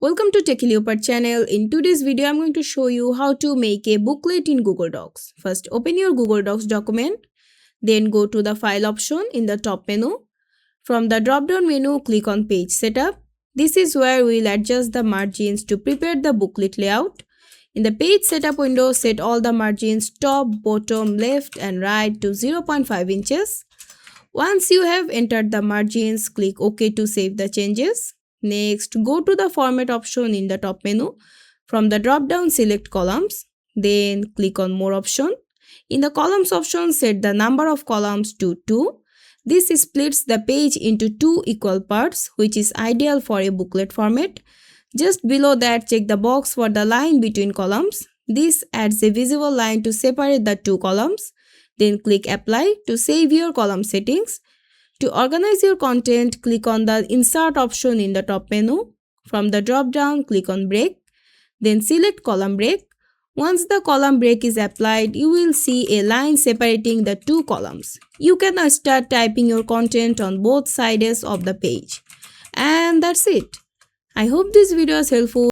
Welcome to Techie Leopard channel. In today's video, I'm going to show you how to make a booklet in Google Docs. First, open your Google Docs document. Then go to the File option in the top menu. From the drop-down menu, click on Page Setup. This is where we'll adjust the margins to prepare the booklet layout. In the Page Setup window, set all the margins top, bottom, left and right to 0.5 inches. Once you have entered the margins, click OK to save the changes. Next, go to the Format option in the top menu. From the drop-down, select Columns. Then click on More option. In the Columns option, set the number of columns to 2. This splits the page into 2 equal parts, which is ideal for a booklet format. Just below that, check the box for the line between columns. This adds a visible line to separate the 2 columns. Then click Apply to save your column settings. To organize your content, click on the Insert option in the top menu. From the drop-down, click on Break. Then select Column Break. Once the column break is applied, you will see a line separating the 2 columns. You can now start typing your content on both sides of the page. And that's it. I hope this video is helpful.